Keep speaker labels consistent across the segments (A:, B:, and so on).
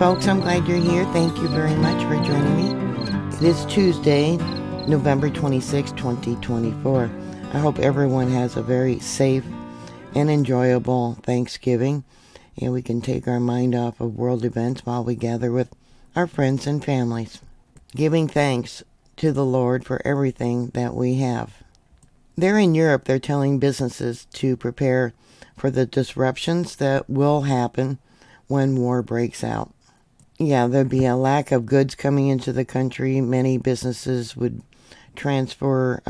A: folks, I'm glad you're here. Thank you very much for joining me. It is Tuesday, November 26, 2024. I hope everyone has a very safe and enjoyable Thanksgiving, and we can take our mind off of world events while we gather with our friends and families, giving thanks to the Lord for everything that we have. There in Europe, they're telling businesses to prepare for the disruptions that will happen when war breaks out. Yeah, there'd be a lack of goods coming into the country. Many businesses would transfer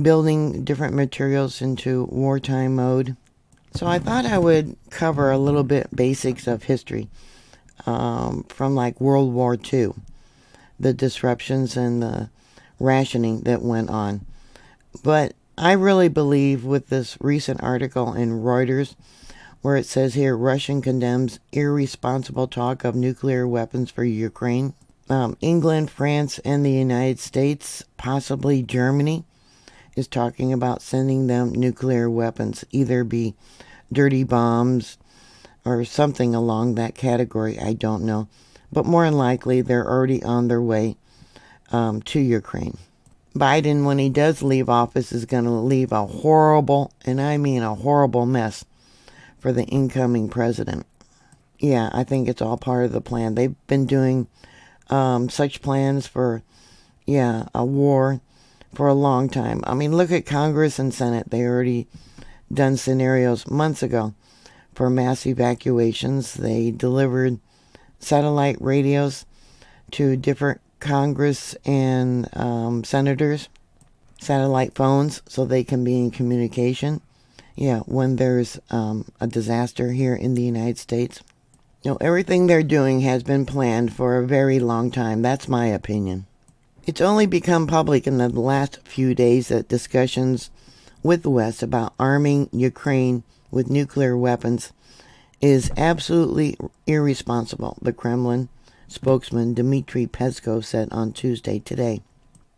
A: building different materials into wartime mode. So I thought I would cover a little bit basics of history from like World War II, the disruptions and the rationing that went on. But I really believe with this recent article in Reuters, where it says here, Russia condemns irresponsible talk of nuclear weapons for Ukraine. England, France, and the United States, possibly Germany, is talking about sending them nuclear weapons, either be dirty bombs or something along that category, I don't know. But more than likely, they're already on their way to Ukraine. Biden, when he does leave office, is going to leave a horrible, and I mean a horrible mess for the incoming president. Yeah, I think it's all part of the plan. They've been doing such plans for, a war for a long time. I mean, look at Congress and Senate. They already done scenarios months ago for mass evacuations. They delivered satellite radios to different Congress and senators, satellite phones, so they can be in communication. Yeah, when there's a disaster here in the United States. Everything they're doing has been planned for a very long time. That's my opinion. It's only become public in the last few days that discussions with the West about arming Ukraine with nuclear weapons is absolutely irresponsible, the Kremlin spokesman Dmitry Peskov said on Tuesday today.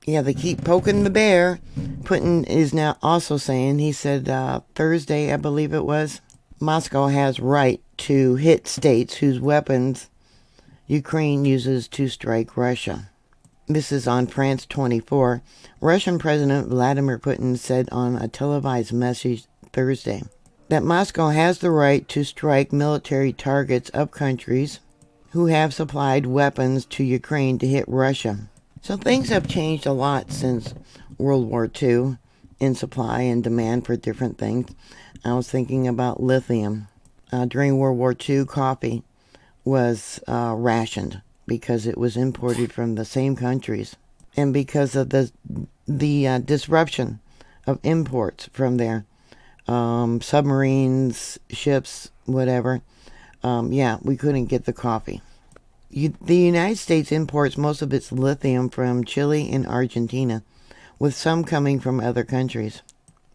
A: Yeah, they keep poking the bear. Putin is now also saying, he said Thursday, I believe it was, Moscow has right to hit states whose weapons Ukraine uses to strike Russia. This is on France 24. Russian President Vladimir Putin said on a televised message Thursday that Moscow has the right to strike military targets of countries who have supplied weapons to Ukraine to hit Russia. So things have changed a lot since World War II in supply and demand for different things. I was thinking about lithium. During World War II, coffee was rationed because it was imported from the same countries. And because of the disruption of imports from there, submarines, ships, whatever, we couldn't get the coffee. The United States imports most of its lithium from Chile and Argentina, with some coming from other countries.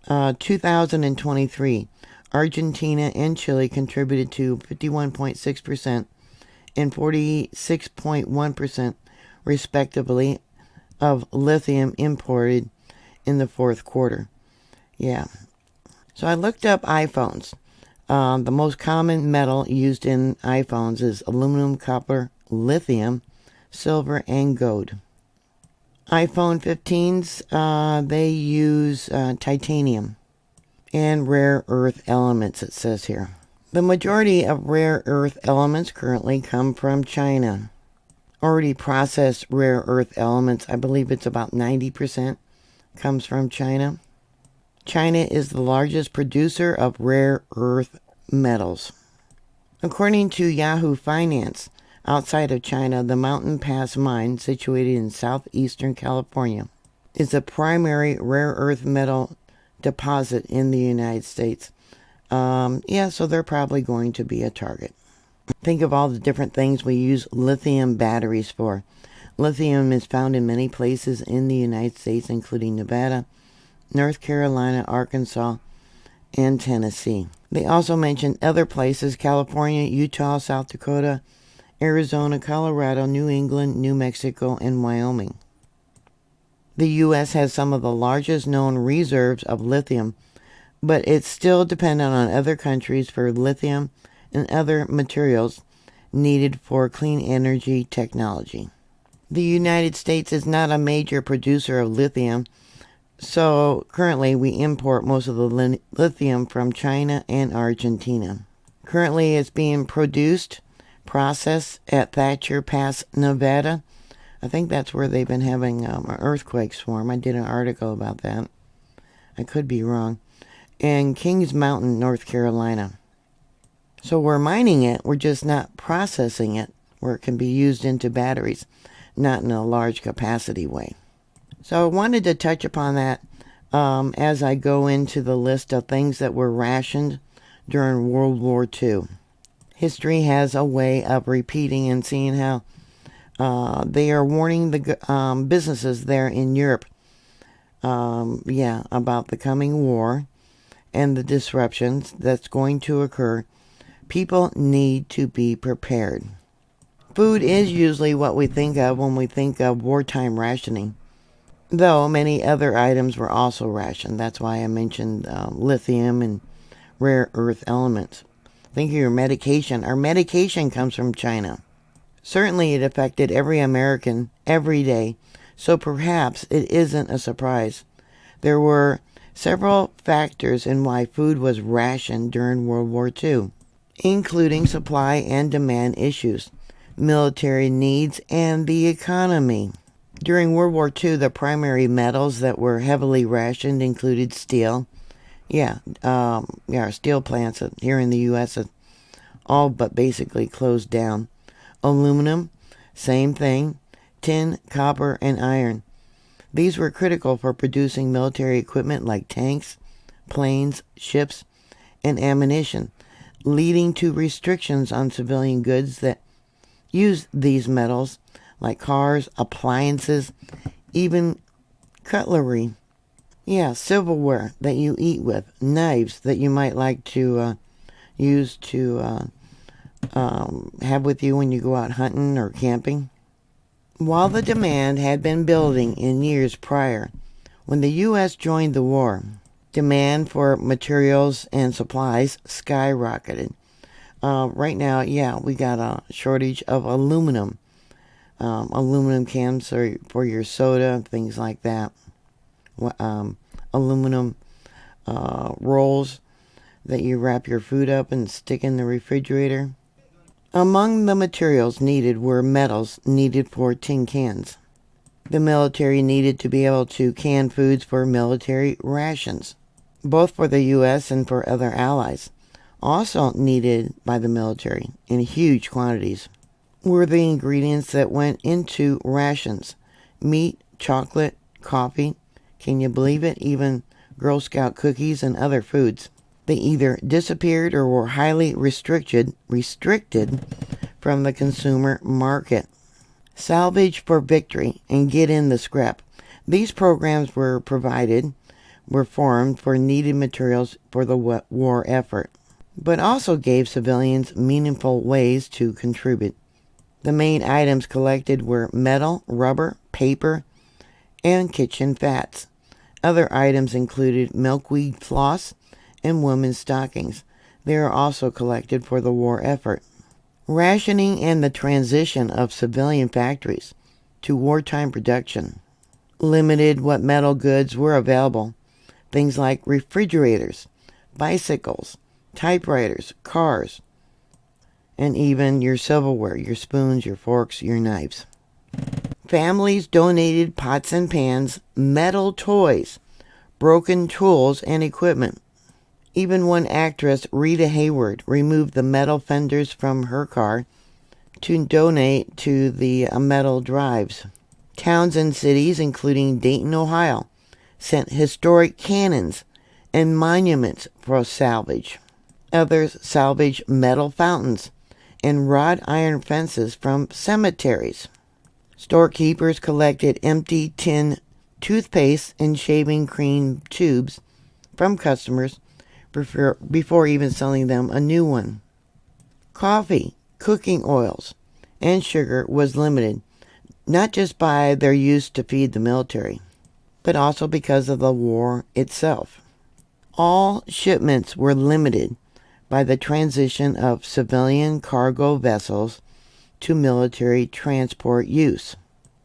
A: 2023, Argentina and Chile contributed to 51.6% and 46.1%, respectively, of lithium imported in the fourth quarter. Yeah. So I looked up iPhones. The most common metal used in iPhones is aluminum, copper, lithium, silver, and gold. iPhone 15s, they use titanium and rare earth elements, it says here. The majority of rare earth elements currently come from China. Already processed rare earth elements, I believe it's about 90%, comes from China. China is the largest producer of rare earth metals. According to Yahoo Finance, outside of China, the Mountain Pass mine, situated in southeastern California, is a primary rare earth metal deposit in the United States. So they're probably going to be a target. Think of all the different things we use lithium batteries for. Lithium is found in many places in the United States, including Nevada, North Carolina, Arkansas, and Tennessee. They also mentioned other places: California, Utah, South Dakota, Arizona, Colorado, New England, New Mexico, and Wyoming. The U.S. has some of the largest known reserves of lithium, but it's still dependent on other countries for lithium and other materials, needed for clean energy technology. The United States is not a major producer of lithium, so currently we import most of the lithium from China and Argentina. Currently it's being processed at Thatcher Pass, Nevada. I think that's where they've been having an earthquake swarm. I did an article about that. I could be wrong. And Kings Mountain, North Carolina. So we're mining it, we're just not processing it where it can be used into batteries, not in a large capacity way. So I wanted to touch upon that as I go into the list of things that were rationed during World War II. History has a way of repeating and seeing how they are warning the businesses there in Europe about the coming war and the disruptions that's going to occur. People need to be prepared. Food is usually what we think of when we think of wartime rationing, though many other items were also rationed. That's why I mentioned lithium and rare earth elements. Think of your medication. Our medication comes from China. Certainly it affected every American every day, so perhaps it isn't a surprise. There were several factors in why food was rationed during World War II, including supply and demand issues, military needs, and the economy. During World War II, the primary metals that were heavily rationed included steel. Our steel plants here in the U.S. have all but basically closed down. Aluminum, same thing. Tin, copper, and iron. These were critical for producing military equipment like tanks, planes, ships, and ammunition, leading to restrictions on civilian goods that use these metals, like cars, appliances, even cutlery. Silverware that you eat with, knives that you might like to use to have with you when you go out hunting or camping. While the demand had been building in years prior, when the U.S. joined the war, demand for materials and supplies skyrocketed. Right now, we got a shortage of aluminum. Aluminum cans for your soda, things like that. Aluminum rolls that you wrap your food up and stick in the refrigerator. Among the materials needed were metals needed for tin cans. The military needed to be able to can foods for military rations, both for the U.S. and for other allies. Also needed by the military in huge quantities were the ingredients that went into rations: meat, chocolate, coffee, can you believe it, even Girl Scout cookies and other foods. They either disappeared or were highly restricted from the consumer market. Salvage for victory and get in the scrap. These programs were formed for needed materials for the war effort, but also gave civilians meaningful ways to contribute. The main items collected were metal, rubber, paper, and kitchen fats. Other items included milkweed floss and women's stockings. They are also collected for the war effort. Rationing and the transition of civilian factories to wartime production limited what metal goods were available. Things like refrigerators, bicycles, typewriters, cars, and even your silverware, your spoons, your forks, your knives. Families donated pots and pans, metal toys, broken tools, and equipment. Even one actress, Rita Hayward, removed the metal fenders from her car to donate to the metal drives. Towns and cities, including Dayton, Ohio, sent historic cannons and monuments for salvage. Others salvaged metal fountains and wrought iron fences from cemeteries. Storekeepers collected empty tin toothpaste and shaving cream tubes from customers before even selling them a new one. Coffee, cooking oils, and sugar was limited, not just by their use to feed the military, but also because of the war itself. All shipments were limited by the transition of civilian cargo vessels to military transport use.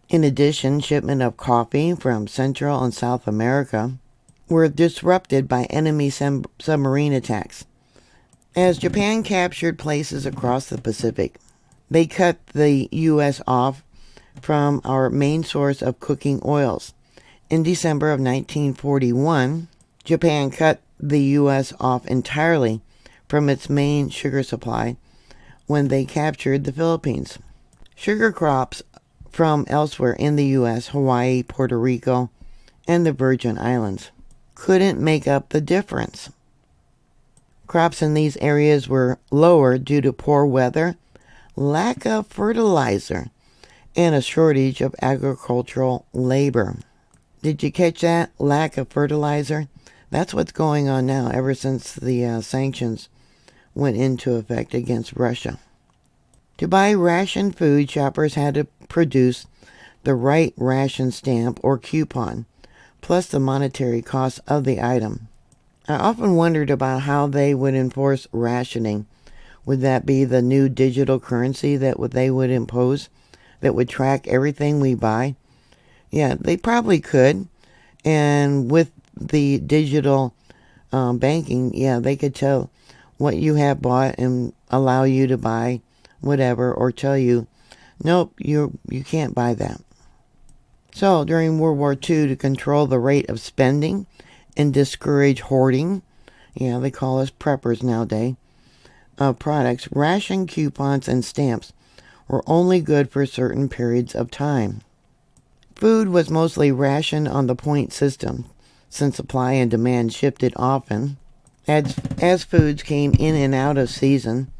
A: In addition, shipment of coffee from Central and South America were disrupted by enemy submarine attacks. As Japan captured places across the Pacific, they cut the U.S. off from our main source of cooking oils. In December of 1941, Japan cut the U.S. off entirely from its main sugar supply when they captured the Philippines. Sugar crops from elsewhere in the U.S., Hawaii, Puerto Rico, and the Virgin Islands couldn't make up the difference. Crops in these areas were lower due to poor weather, lack of fertilizer, and a shortage of agricultural labor. Did you catch that? Lack of fertilizer? That's what's going on now ever since the sanctions went into effect against Russia. To buy ration food, shoppers had to produce the right ration stamp or coupon, plus the monetary cost of the item. I often wondered about how they would enforce rationing. Would that be the new digital currency that they would impose that would track everything we buy? Yeah, they probably could. And with the digital banking, yeah, they could tell what you have bought and allow you to buy whatever, or tell you, nope, you can't buy that. So during World War II, to control the rate of spending and discourage hoarding, yeah, they call us preppers nowadays, of products, ration coupons and stamps were only good for certain periods of time. Food was mostly rationed on the point system, since supply and demand shifted often. As foods came in and out of season,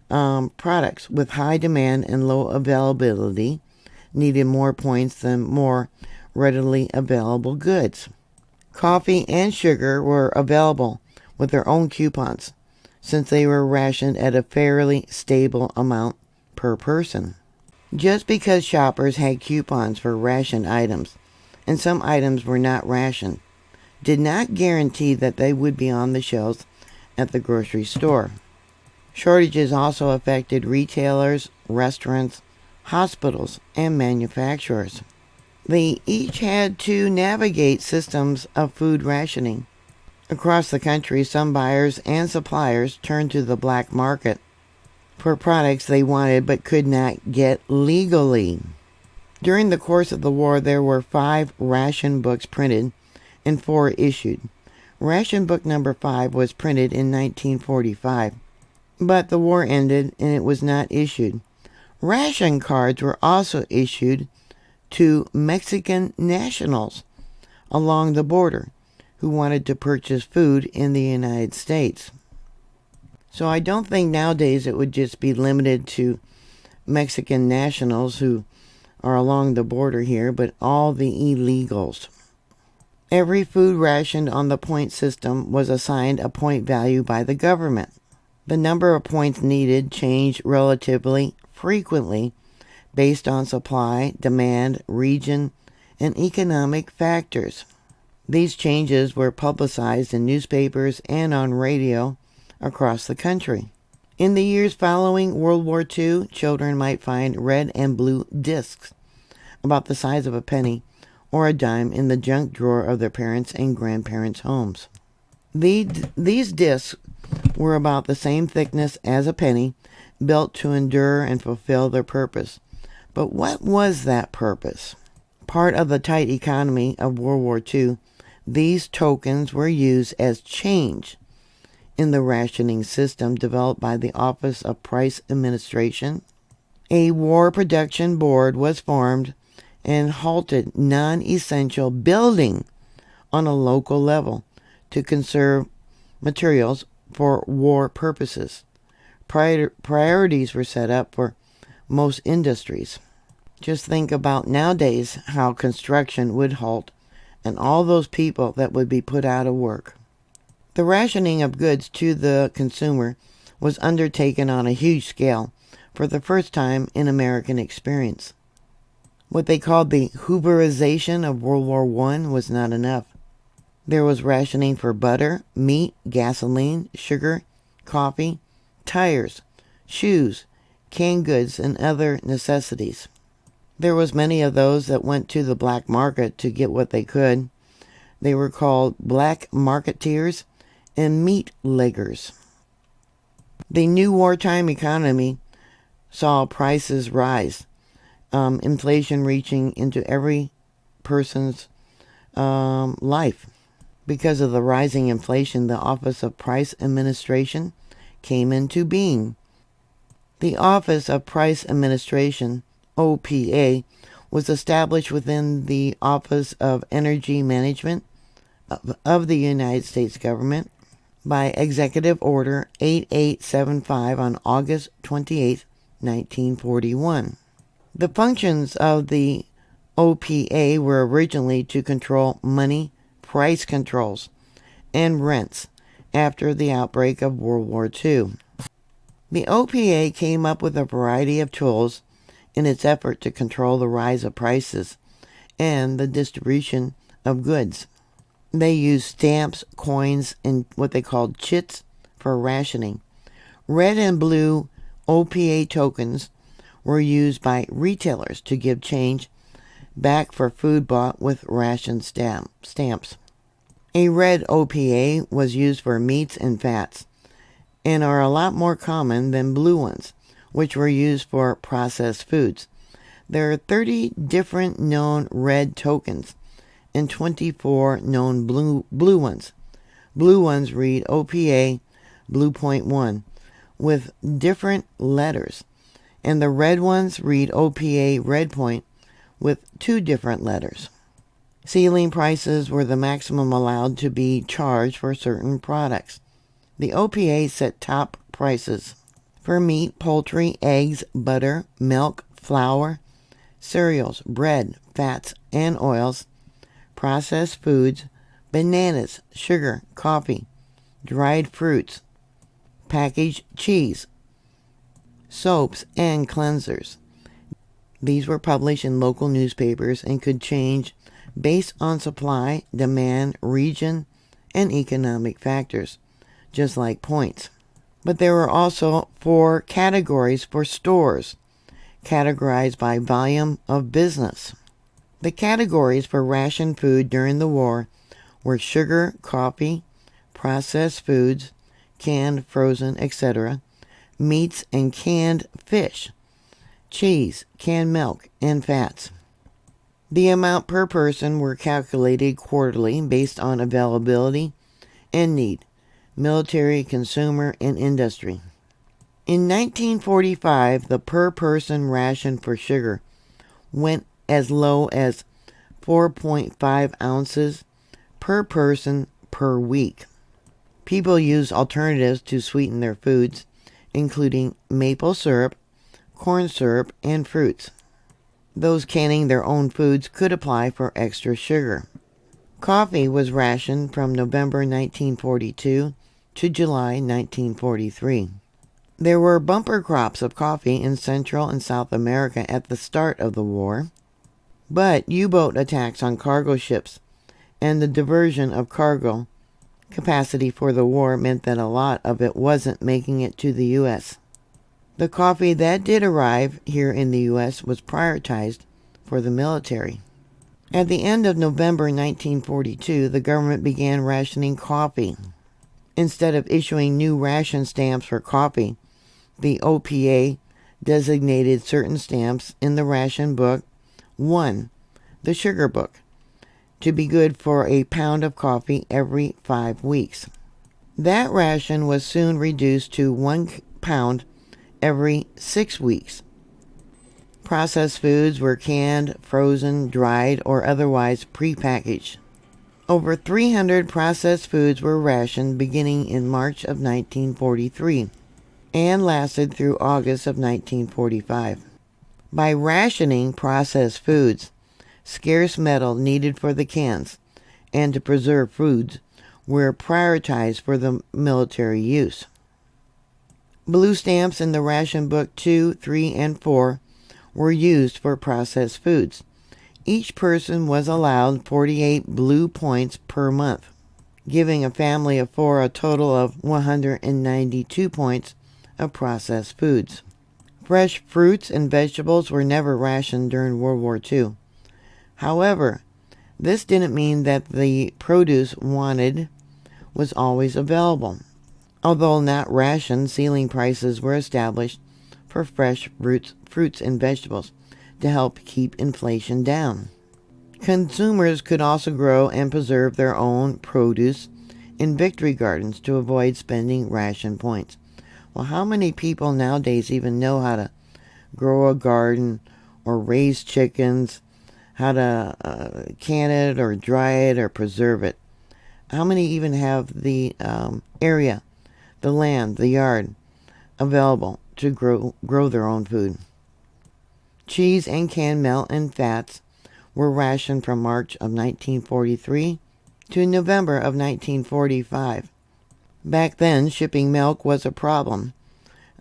A: products with high demand and low availability needed more points than more readily available goods. Coffee and sugar were available with their own coupons, since they were rationed at a fairly stable amount per person. Just because shoppers had coupons for rationed items, and some items were not rationed, did not guarantee that they would be on the shelves at the grocery store. Shortages also affected retailers, restaurants, hospitals, and manufacturers. They each had to navigate systems of food rationing. Across the country, some buyers and suppliers turned to the black market for products they wanted but could not get legally. During the course of the war, there were 5 ration books printed and 4 issued. Ration book number 5 was printed in 1945, but the war ended and it was not issued. Ration cards were also issued to Mexican nationals along the border who wanted to purchase food in the United States. So I don't think nowadays it would just be limited to Mexican nationals who are along the border here, but all the illegals. Every food rationed on the point system was assigned a point value by the government. The number of points needed changed relatively frequently based on supply, demand, region, and economic factors. These changes were publicized in newspapers and on radio across the country. In the years following World War II, children might find red and blue discs about the size of a penny or a dime in the junk drawer of their parents' and grandparents' homes. These discs were about the same thickness as a penny, built to endure and fulfill their purpose. But what was that purpose? Part of the tight economy of World War II, these tokens were used as change in the rationing system developed by the Office of Price Administration. A war production board was formed and halted non-essential building on a local level to conserve materials for war purposes. Priorities were set up for most industries. Just think about nowadays how construction would halt and all those people that would be put out of work. The rationing of goods to the consumer was undertaken on a huge scale for the first time in American experience. What they called the Hooverization of World War I was not enough. There was rationing for butter, meat, gasoline, sugar, coffee, tires, shoes, canned goods, and other necessities. There was many of those that went to the black market to get what they could. They were called black marketeers and meat leggers. The new wartime economy saw prices rise, inflation reaching into every person's life. Because of the rising inflation, the Office of Price Administration came into being. The Office of Price Administration, OPA, was established within the Office of Energy Management of the United States government by Executive Order 8875 on August 28, 1941. The functions of the OPA were originally to control money, price controls, and rents after the outbreak of World War II. The OPA came up with a variety of tools in its effort to control the rise of prices and the distribution of goods. They used stamps, coins, and what they called chits for rationing. Red and blue OPA tokens were used by retailers to give change back for food bought with ration stamps. A red OPA was used for meats and fats, and are a lot more common than blue ones, which were used for processed foods. There are 30 different known red tokens and 24 known blue ones. Blue ones read OPA Blue Point 1 with different letters, and the red ones read OPA Red Point with 2 different letters. Ceiling prices were the maximum allowed to be charged for certain products. The OPA set top prices for meat, poultry, eggs, butter, milk, flour, cereals, bread, fats, and oils, processed foods, bananas, sugar, coffee, dried fruits, packaged cheese, soaps, and cleansers. These were published in local newspapers and could change based on supply, demand, region, and economic factors, just like points. But there were also 4 categories for stores, categorized by volume of business. The categories for ration food during the war were sugar, coffee, processed foods, canned, frozen, etc., meats and canned fish, cheese, canned milk, and fats. The amount per person were calculated quarterly based on availability and need, military, consumer, and industry. In 1945, the per-person ration for sugar went as low as 4.5 ounces per person per week. People used alternatives to sweeten their foods, including maple syrup, corn syrup, and fruits. Those canning their own foods could apply for extra sugar. Coffee was rationed from November 1942 to July 1943. There were bumper crops of coffee in Central and South America at the start of the war, but U-boat attacks on cargo ships and the diversion of cargo capacity for the war meant that a lot of it wasn't making it to the U.S. The coffee that did arrive here in the U.S. was prioritized for the military. At the end of November 1942, the government began rationing coffee. Instead of issuing new ration stamps for coffee, the OPA designated certain stamps in the ration book, 1, the sugar book, to be good for a pound of coffee every 5 weeks. That ration was soon reduced to 1 pound every 6 weeks. Processed foods were canned, frozen, dried, or otherwise prepackaged. Over 300 processed foods were rationed beginning in March of 1943 and lasted through August of 1945. By rationing processed foods, scarce metal needed for the cans and to preserve foods were prioritized for the military use. Blue stamps in the ration book 2, 3, and 4 were used for processed foods. Each person was allowed 48 blue points per month, giving a family of 4 a total of 192 points of processed foods. Fresh fruits and vegetables were never rationed during World War II. However, this didn't mean that the produce wanted was always available. Although not rationed, ceiling prices were established for fresh fruits and vegetables to help keep inflation down. Consumers could also grow and preserve their own produce in victory gardens to avoid spending ration points. Well, how many people nowadays even know how to grow a garden or raise chickens, how to can it or dry it or preserve it? How many even have the area, the land, the yard available to grow their own food? Cheese and canned milk and fats were rationed from March of 1943 to November of 1945. Back then, shipping milk was a problem.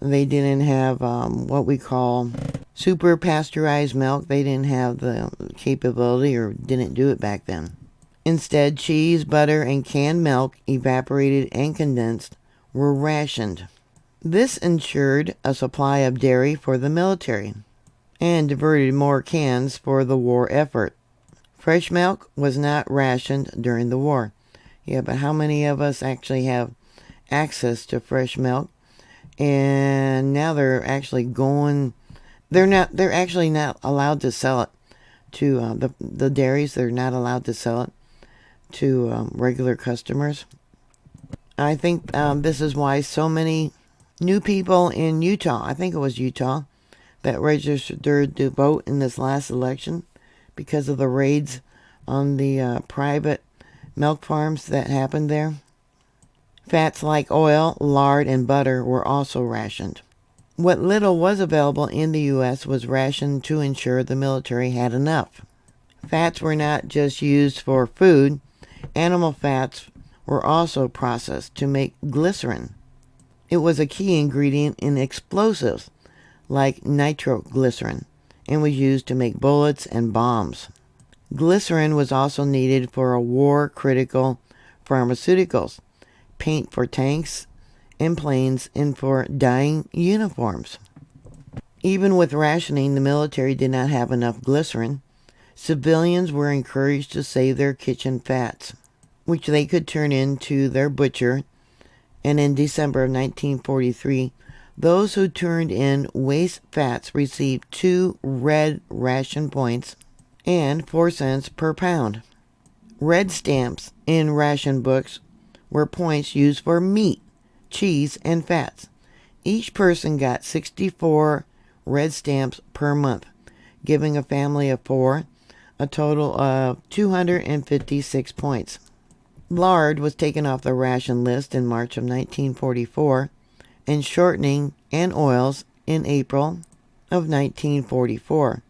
A: They didn't have what we call super pasteurized milk. They didn't have the capability or didn't do it back then. Instead, cheese, butter, and canned milk, evaporated and condensed, were rationed. This ensured a supply of dairy for the military and diverted more cans for the war effort. Fresh milk was not rationed during the war. Yeah, but how many of us actually have access to fresh milk? And now they're actually actually not allowed to sell it to the dairies. They're not allowed to sell it to regular customers. I think this is why so many new people in Utah, I think it was Utah, that registered to vote in this last election because of the raids on the private milk farms that happened there. Fats like oil, lard, and butter were also rationed. What little was available in the U.S. was rationed to ensure the military had enough. Fats were not just used for food. Animal fats were also processed to make glycerin. It was a key ingredient in explosives like nitroglycerin and was used to make bullets and bombs. Glycerin was also needed for a war-critical pharmaceuticals, paint for tanks and planes, and for dyeing uniforms. Even with rationing, the military did not have enough glycerin. Civilians were encouraged to save their kitchen fats, which they could turn into their butcher, and in December of 1943, those who turned in waste fats received 2 red ration points and 4 cents per pound. Red stamps in ration books were points used for meat, cheese, and fats. Each person got 64 red stamps per month, giving a family of 4 a total of 256 points. Lard was taken off the ration list in March of 1944, and shortening and oils in April of 1944.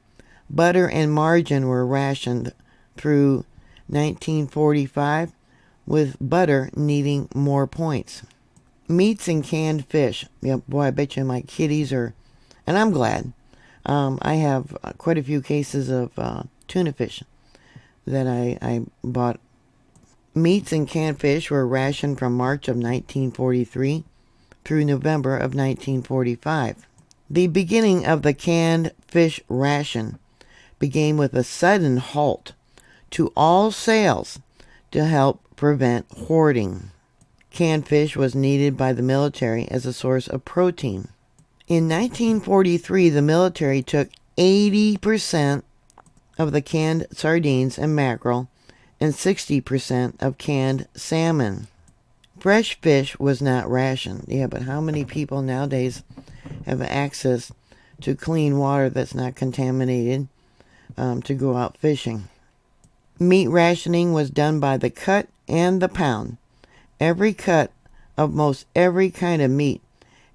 A: Butter and margarine were rationed through 1945, with butter needing more points. Meats and canned fish. Yeah, boy, I bet you my kitties are, and I'm glad. I have quite a few cases of tuna fish that I bought. Meats and canned fish were rationed from March of 1943 through November of 1945. The beginning of the canned fish ration began with a sudden halt to all sales to help prevent hoarding. Canned fish was needed by the military as a source of protein. In 1943, the military took 80% of the canned sardines and mackerel and 60% of canned salmon. Fresh fish was not rationed. Yeah, but how many people nowadays have access to clean water that's not contaminated to go out fishing? Meat rationing was done by the cut and the pound. Every cut of most every kind of meat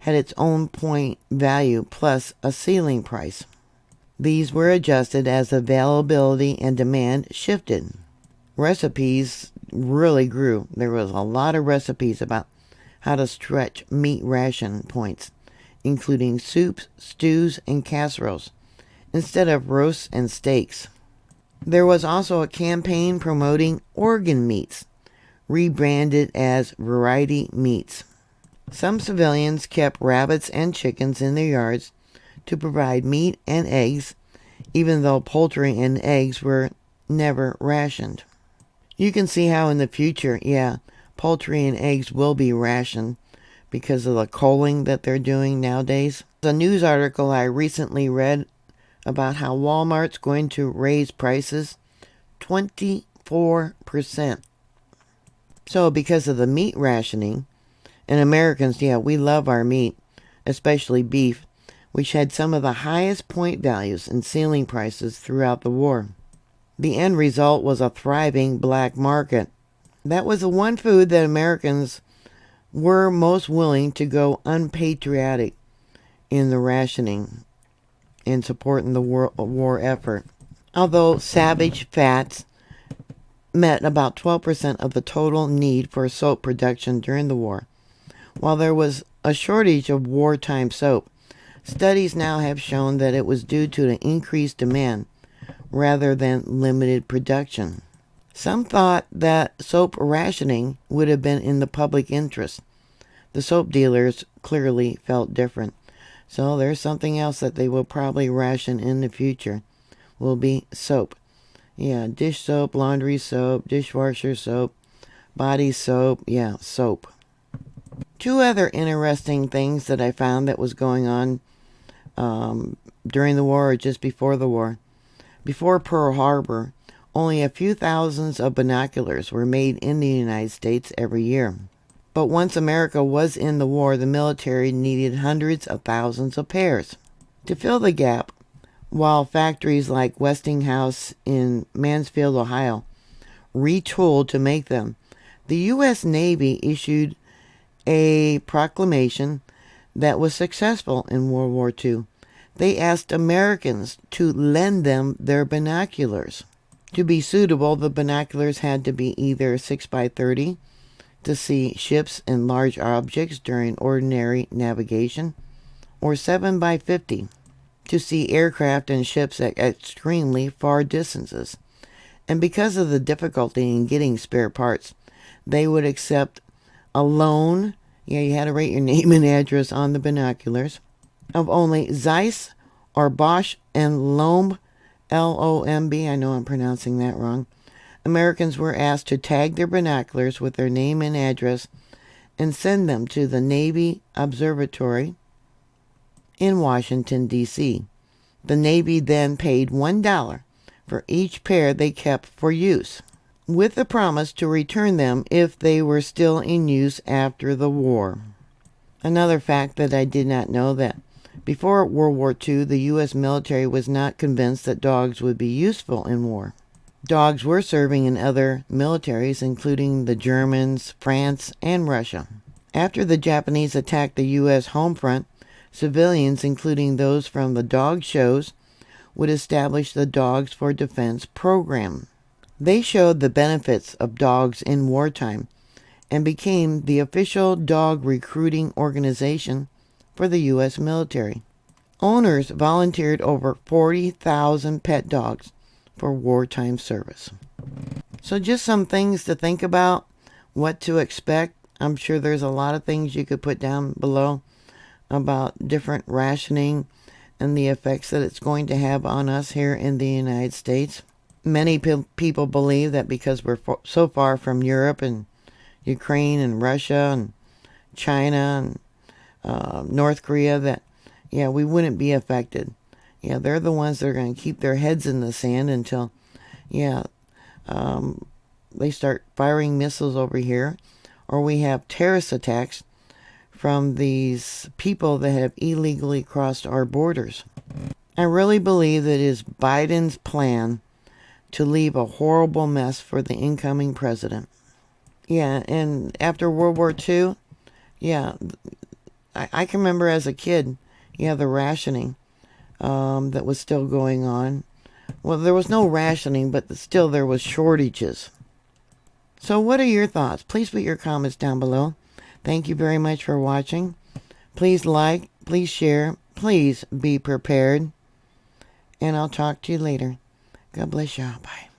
A: had its own point value plus a ceiling price. These were adjusted as availability and demand shifted. Recipes really grew. There was a lot of recipes about how to stretch meat ration points, including soups, stews, and casseroles, instead of roasts and steaks. There was also a campaign promoting organ meats, rebranded as variety meats. Some civilians kept rabbits and chickens in their yards to provide meat and eggs, even though poultry and eggs were never rationed. You can see how in the future, poultry and eggs will be rationed because of the culling that they're doing nowadays. A news article I recently read about how Walmart's going to raise prices 24%. So because of the meat rationing, and Americans, we love our meat, especially beef, which had some of the highest point values and ceiling prices throughout the war. The end result was a thriving black market. That was the one food that Americans were most willing to go unpatriotic in the rationing and supporting the war effort. Although savage fats met about 12% of the total need for soap production during the war. While there was a shortage of wartime soap, studies now have shown that it was due to the increased demand rather than limited production. Some thought that soap rationing would have been in the public interest. The soap dealers clearly felt different. So there's something else that they will probably ration in the future. Will be soap. Dish soap, laundry soap, dishwasher soap, body soap, soap. Two other interesting things that I found that was going on during the war or just before the war. Before Pearl Harbor, only a few thousands of binoculars were made in the United States every year. But once America was in the war, the military needed hundreds of thousands of pairs. To fill the gap, while factories like Westinghouse in Mansfield, Ohio, retooled to make them, the U.S. Navy issued a proclamation that was successful in World War II. They asked Americans to lend them their binoculars. To be suitable, the binoculars had to be either 6x30 to see ships and large objects during ordinary navigation, or 7x50 to see aircraft and ships at extremely far distances. And because of the difficulty in getting spare parts, they would accept a loan, you had to write your name and address on the binoculars, of only Zeiss or Bosch and Lomb, L-O-M-B, I know I'm pronouncing that wrong. Americans were asked to tag their binoculars with their name and address and send them to the Navy Observatory in Washington, D.C. The Navy then paid $1 for each pair they kept for use, with the promise to return them if they were still in use after the war. Another fact that I did not know, that before World War II, the U.S. military was not convinced that dogs would be useful in war. Dogs were serving in other militaries, including the Germans, France, and Russia. After the Japanese attacked the U.S. home front, civilians, including those from the dog shows, would establish the Dogs for Defense program. They showed the benefits of dogs in wartime and became the official dog recruiting organization for the U.S. military. Owners volunteered over 40,000 pet dogs for wartime service. So just some things to think about, what to expect. I'm sure there's a lot of things you could put down below about different rationing and the effects that it's going to have on us here in the United States. Many people believe that because we're so far from Europe and Ukraine and Russia and China and North Korea that, we wouldn't be affected. They're the ones that are going to keep their heads in the sand until, they start firing missiles over here, or we have terrorist attacks from these people that have illegally crossed our borders. I really believe that it is Biden's plan to leave a horrible mess for the incoming president. And after World War II, I can remember as a kid, the rationing that was still going on. Well, there was no rationing, but still there was shortages. So what are your thoughts? Please put your comments down below. Thank you very much for watching. Please like, please share, please be prepared. And I'll talk to you later. God bless y'all. Bye.